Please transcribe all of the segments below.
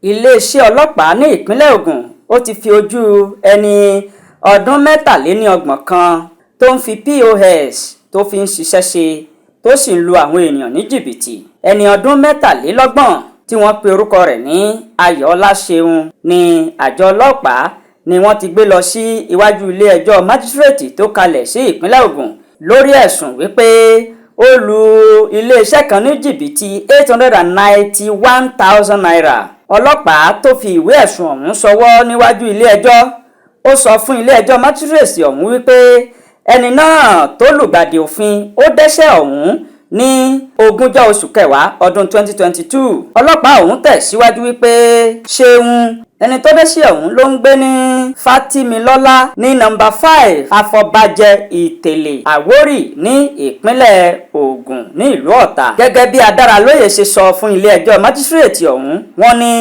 iléeṣẹ́ ọlọ́pàá ní ìpínlẹ̀ Ògùn ó ti fi ojú ẹni ọdún 23 kan tó ń fi POS tó fi ń ṣiṣẹ́ ṣe tó sì ń lu àwọn ènìyàn ní jìbìtì. Ẹni ọdún 23 tí wọ́n pe orúkọ rẹ̀ ní Ayọ̀ọ́lá Ṣeun ní àjọ ọlọ́pàá ni wọ́n ti gbé lọ sí iwájú ilé ẹjọ́ májísírèètì tó kalẹ̀ sí ìpínlẹ̀ Ògùn lórí ẹ̀sùn wípé ó lu iléeṣẹ́ kan ní jìbìtì 891,000 naira. Ọlọ́pàá tó fi ìwé ẹ̀sùn ọ̀hún ṣọwọ́ níwájú ilé ẹjọ́ ó sọ fún ilé ẹjọ́ májísírèètì ọ̀hún wípé ẹni náà tó lùgbàdì òfin ó dẹ́ṣẹ̀ ọ̀hún ní 20 oṣù kẹwàá ọdún 2022. Ọlọ́pàá ọ̀hún tẹ̀síwájú wípé Ṣeun ẹni tó dẹ́ṣẹ̀ ọ̀hún ló ń gbé ní Fatimilọ́lá ní nọ́mbà 5 Afọbajẹ Ìtẹ̀lé Àwórì ní ìpínlẹ̀ Ògùn ní ìlú Ọ̀tà. Gẹ́gẹ́ bí Adáralóyè ṣe sọ fún ilé ẹjọ́ májísírèètì ọ̀hún, wọ́n ní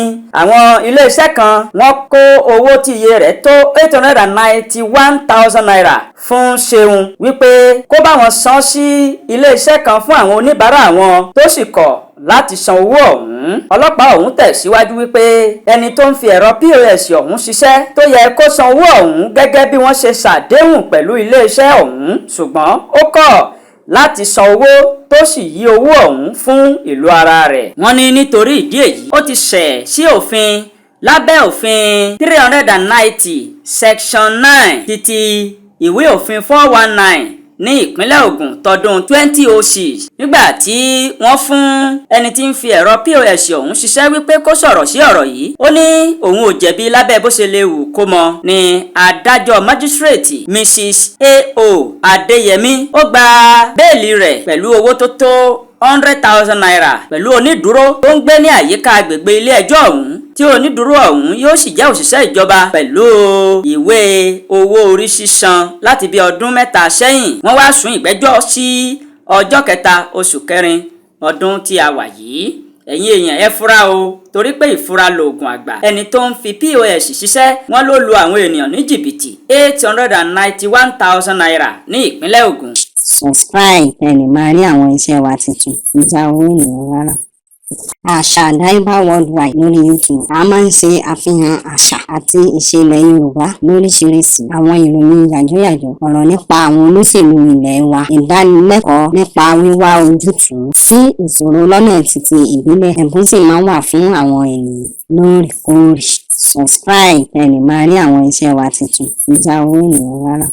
àwọn iléeṣẹ́ kan wọ́n kó owó tí iye rẹ̀ tó 891,000 naira fún Ṣeun wípé kó bá wọn san sí iléeṣẹ́ kan fún àwọn oníbàárà wọn tó sì kọ̀ láti san owó ọ̀hún. Ọlọ́pàá ọ̀hún tẹ̀síwájú wípé ẹni tó ń fi ẹ̀rọ POS ọ̀hún ṣiṣẹ́ tó yẹ kó san owó ọ̀hún gẹ́gẹ́ bí wọ́n ṣe ṣàdéhùn pẹ̀lú iléeṣẹ́ ọ̀hún, ṣùgbọ́n ó kọ̀ láti san owó tó sì yí owó ọ̀hún fún ìlú ara rẹ̀. Wọ́n ní nítorí ìdí èyí ó ti ṣẹ̀ sí òfin lábẹ́ òfin 390 section 9 títí ìwé òfin 419 ní ìpínlẹ̀ Ògùn tọdún 2006 nígbà tí wọ́n fún ẹni tí ń fi ẹ̀rọ POS ọ̀hún ṣiṣẹ́ wípé kó sọ̀rọ̀ sí ọ̀rọ̀ yìí. Ó ní òun ò jẹ̀bi lábẹ́ bó ṣe lè wù kó mọ ní adájọ́ májísírèètì Mrs. A.O. Adéyẹmí ó gba béèlì rẹ̀ pẹ̀lú owó tó tó 100,000 naira pẹ̀lú onídùúró tó ń gbé ní àyíká agbègbè ilé ẹjọ́ ọ̀hún tí onídùúró ọ̀hún yóò sì jẹ́ òṣìṣẹ́ ìjọba pẹ̀lú ìwé owó orí sísan láti bí ọdún 3 sẹ́yìn. Wọ́n wá sún ìgbẹ́jọ́ sí ọjọ́ 3 oṣù kẹrin ọdún tí a wà yìí. Ẹ̀yin èèyàn ẹ fura o, torí pé ìfura lòògùn àgbà. Ẹni tó ń fi POS ṣiṣẹ́ wọ́n ló lu àwọn ènìyàn ní jìbìtì 891,000 naira ní ìpínlẹ̀ Ògùn. Subscribe ẹni máa rí àwọn iṣẹ́ wa tuntun níjà owó ènìyàn rárá. Àṣà Àdáyébá Worldwide lórí YouTube. A máa ń ṣe àfihàn àṣà àti ìṣẹ̀lẹ̀ Yorùbá lóríṣiríṣi. Àwọn ìròyìn yàjóyàjó, ọ̀rọ̀ nípa àwọn olóṣèlú ilẹ̀ wa, ìdánilẹ́kọ̀ọ́ nípa wíwá ojútùú sí ìṣòro lọ́nà títí ìbílẹ̀. Ẹ̀bùn sì máa ń wà fún àwọn ènìyàn lóòrèkóòrè. Subscribe ẹni máa rí àwọn iṣẹ́ wa tuntun níjà owó ènìyàn rárá.